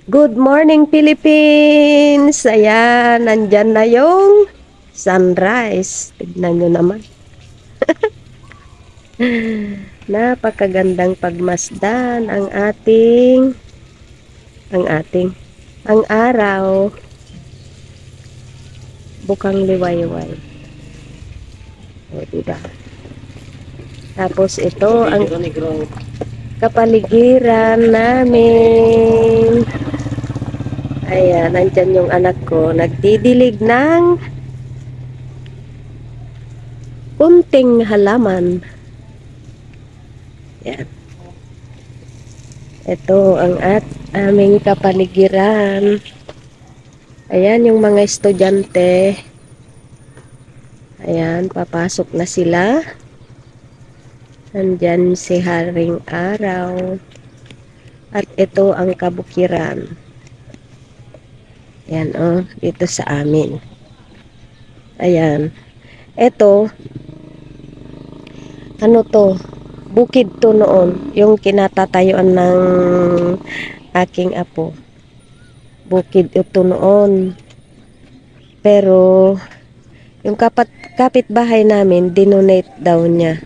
Good morning, Philippines! Ayan, nandyan na yung sunrise. Tignan nyo naman. Napakagandang pagmasdan ang araw. Bukang liwayway. O, diba? Tapos ito ang kapaligiran namin. Ayan, nandyan yung anak ko. Nagdidilig ng kunting halaman. Ayan. Ito ang aming kapaligiran. Ayan yung mga estudyante. Ayan, papasok na sila. Nandyan si Haring Araw. At ito ang kabukiran. Ayan, dito sa amin. Ayan. Ito, ano to? Bukid to noon. Yung kinatatayuan ng aking apo. Bukid ito noon. Pero, yung kapitbahay namin, dinonate daw niya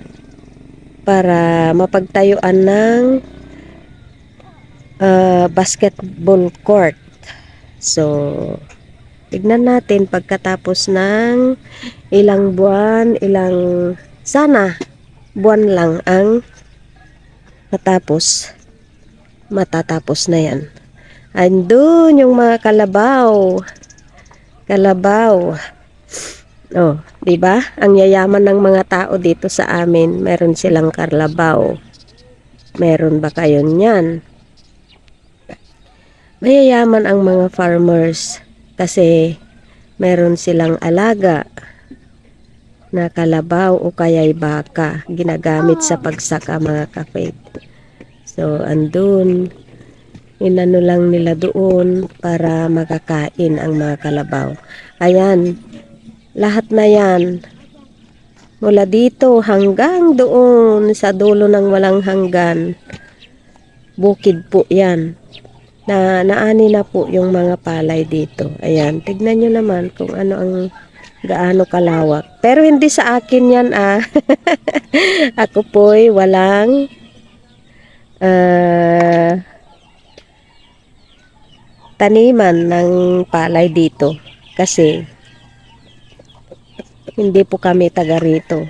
para mapagtayuan ng basketball court. So, tignan natin pagkatapos ng ilang buwan, sana buwan lang ang matatapos na yan. Andun yung mga kalabaw. Oh, 'di ba? Ang yayaman ng mga tao dito sa amin, meron silang kalabaw. Meron ba kayo niyan? Mayayaman ang mga farmers kasi meron silang alaga na kalabaw o kaya'y baka ginagamit sa pagsaka, mga kape. So, andun, inano lang nila doon para makakain ang mga kalabaw. Ayan, lahat na yan. Mula dito hanggang doon sa dulo ng walang hanggan. Bukid po yan. Naani na po yung mga palay dito. Ayan, tignan nyo naman kung ano ang gaano kalawak. Pero hindi sa akin yan Ako po'y walang taniman ng palay dito. Kasi hindi po kami taga rito.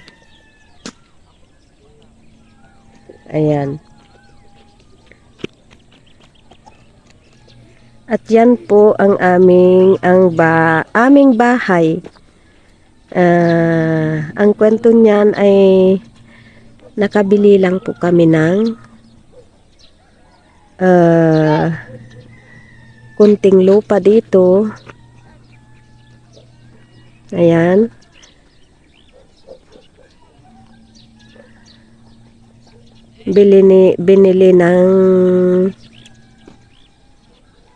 Ayan. At yan po ang aming bahay. Ang kwento niyan ay nakabili lang po kami ng kunting lupa dito. Ayan. Binili ng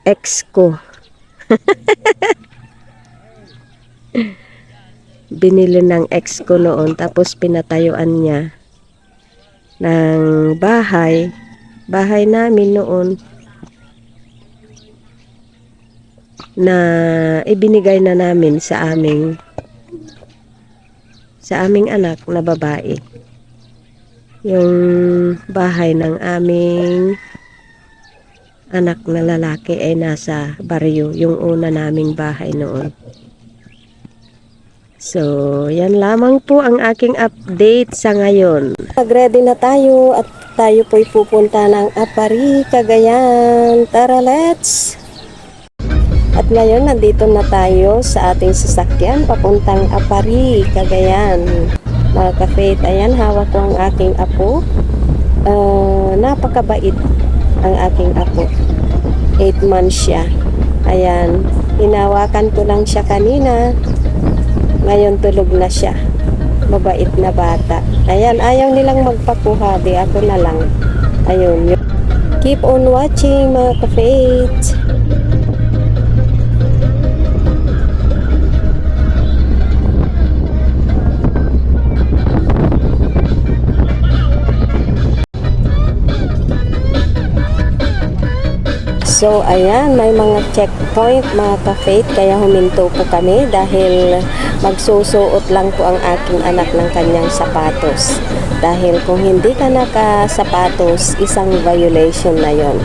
ex ko. Binili ng ex ko noon, tapos pinatayuan niya ng bahay namin noon na ibinigay na namin sa aming anak na babae. Yung bahay ng aming anak na lalaki ay nasa baryo, yung una naming bahay noon. So, yan lamang po ang aking update sa ngayon. Mag-ready na tayo at tayo po'y pupunta ng Apari, Cagayan. Tara, let's! At ngayon, nandito na tayo sa ating sasakyan papuntang Apari, Cagayan. Mga ka-faith, ayan, hawak ko ang aking apo. Napakabait ang aking apo. 8 months siya. Ayan, hinawakan ko lang siya kanina. Ngayon tulog na siya. Mabait na bata. Ayan, ayaw nilang magpakuha. Di ako na lang. Ayun. Keep on watching, mga ka-faith. So, ayan, may mga checkpoint, mga ka-faith, kaya huminto po kami dahil magsusuot lang po ang aking anak ng kanyang sapatos. Dahil kung hindi ka nakasapatos, isang violation na yon.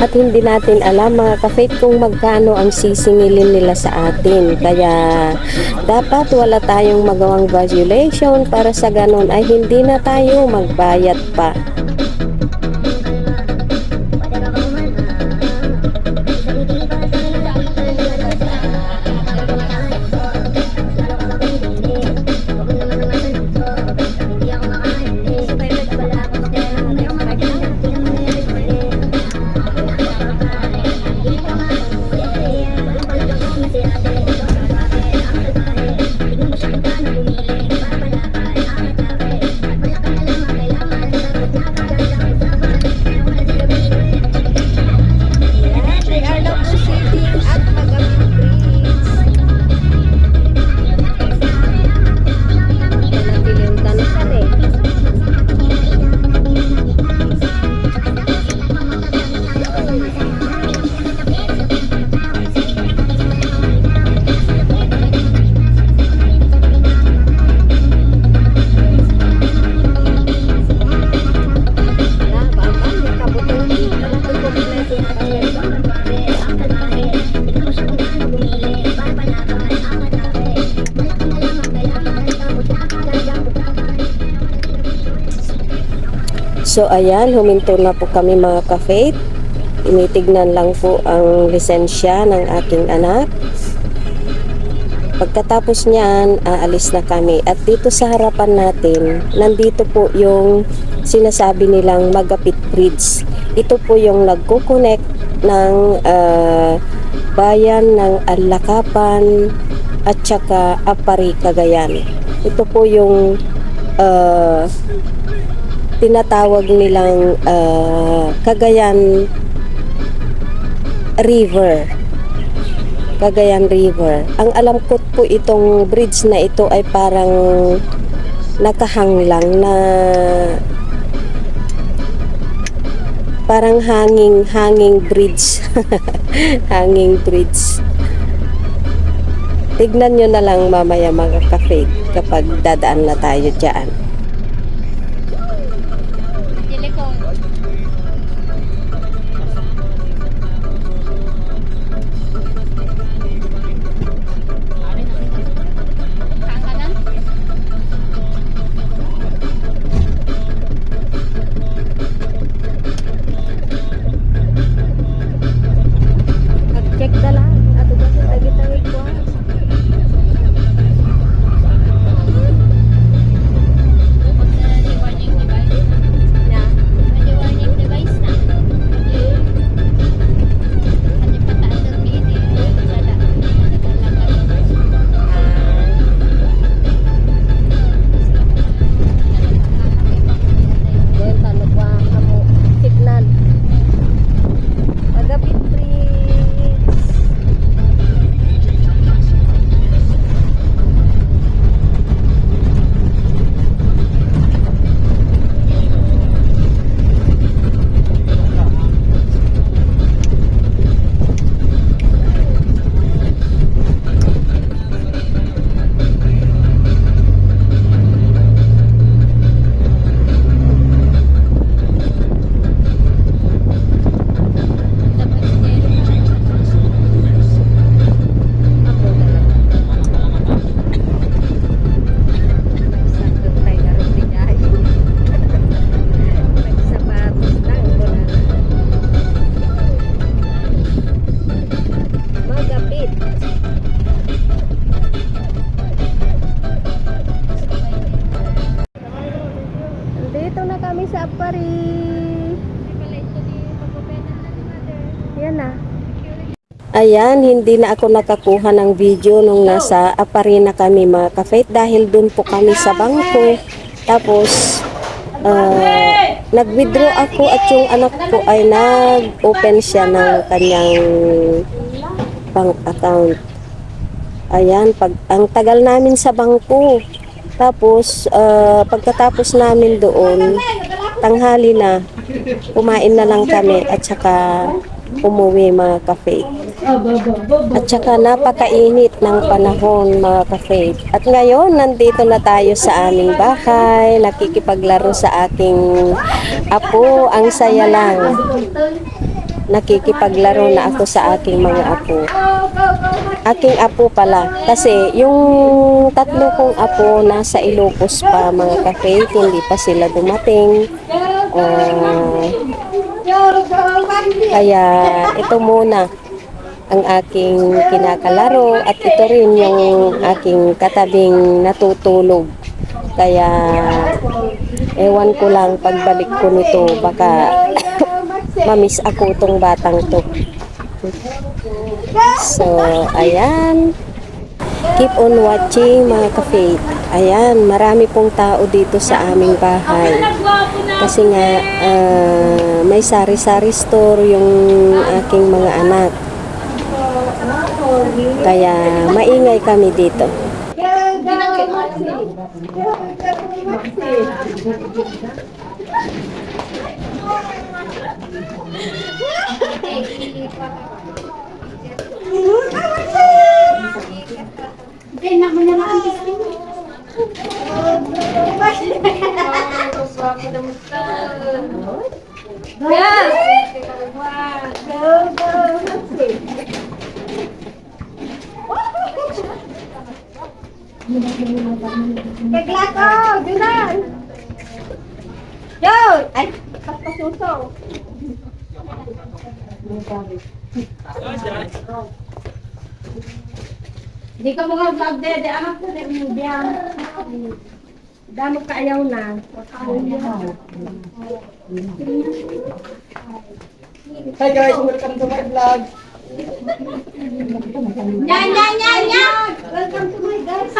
At hindi natin alam mga ka-faith kung magkano ang sisingilin nila sa atin. Kaya dapat wala tayong magawang violation para sa ganun ay hindi na tayo magbayad pa. So ayan, huminto na po kami mga ka-faith. Tinitignan lang po ang lisensya ng aking anak. Pagkatapos niyan, aalis na kami. At dito sa harapan natin, nandito po yung sinasabi nilang Magapit Bridge. Ito po yung nagko-connect ng bayan ng Alakapan at saka Apari, Cagayan. Ito po yung tinatawag nilang Cagayan River. Cagayan River. Ang alam ko po itong bridge na ito ay parang nakahanglang na parang hanging bridge. Hanging bridge. Tignan nyo na lang mamaya mga ka-faith kapag dadaan na tayo dyan. Check na lang. Ato ba sa tagitawid ko? Ayan, hindi na ako nakakuha ng video nung nasa Apari na kami mga ka-faith dahil dun po kami sa bangko. Tapos, nag-withdraw ako at yung anak ko ay nag-open siya ng kanyang bank account. Ayan, ang tagal namin sa bangko. Tapos, pagkatapos namin doon, tanghali na, kumain na lang kami at saka umuwi mga ka-faith. At saka napakainit ng panahon mga ka-faith. At ngayon, nandito na tayo sa aming bahay, nakikipaglaro sa aking apo. Ang saya lang. Nakikipaglaro na ako sa aking mga apo. Aking apo pala. Kasi yung tatlo kong apo nasa Ilocos pa mga ka-faith, hindi pa sila dumating. Kaya ito muna ang aking kinakalaro at ito rin yung aking katabing natutulog. Kaya ewan ko lang pagbalik ko nito baka mamiss ako tong batang to. So, ayan. Keep on watching mga ka-faith. Ayan, marami pong tao dito sa aming bahay. Kasi nga, may sari-sari store yung aking mga anak. Kaya maingay kami dito. Kaglako, dunan. Yo, ay pasuso. Di ka mga vlog de anak ko de biyan. Damo ka ayaw na. Hi guys, welcome to my vlog. Yan. Welcome to my guys.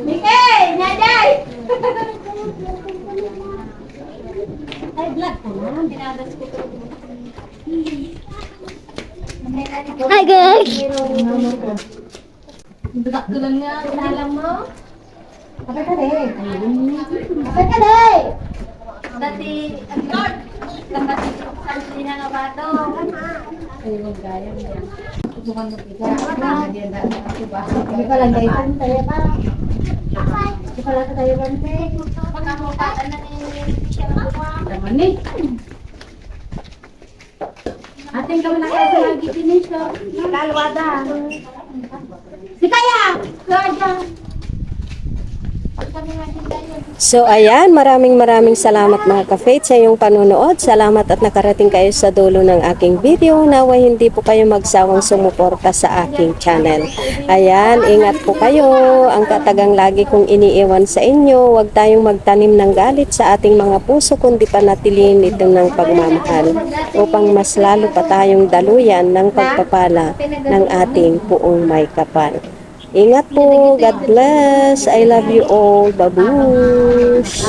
Mike, nyaday. Ay vlog ko na. Pinadas ko to. Hi guys! Budak ko lang nga, alam mo? Kapag ka rin. Kapag ka rin. Dati, Lord, kapag hindi na nga ba ito? Ay, huwag gaya niya. Tutukan mo kita. Hindi pa lang tayo pan, tayo pa. Hindi pa lang tayo pan, pagkamupatan na ni siya na naman eh. Ating kami nakaya sa lagi finish ko. Kalwada. Si Kaya! Kaya! So ayan, maraming salamat mga ka-faith sa iyong panonood. Salamat at nakarating kayo sa dulo ng aking video. Naway hindi po kayo magsawang sumuporta sa aking channel. Ayan, ingat po kayo. Ang katagang lagi kong iniiwan sa inyo, huwag tayong magtanim ng galit sa ating mga puso, kundi panatilihin ito ng pagmamahal upang mas lalo pa tayong daluyan ng pagpapala ng ating puong may kapal. Ingat po. God bless. I love you all. Babush.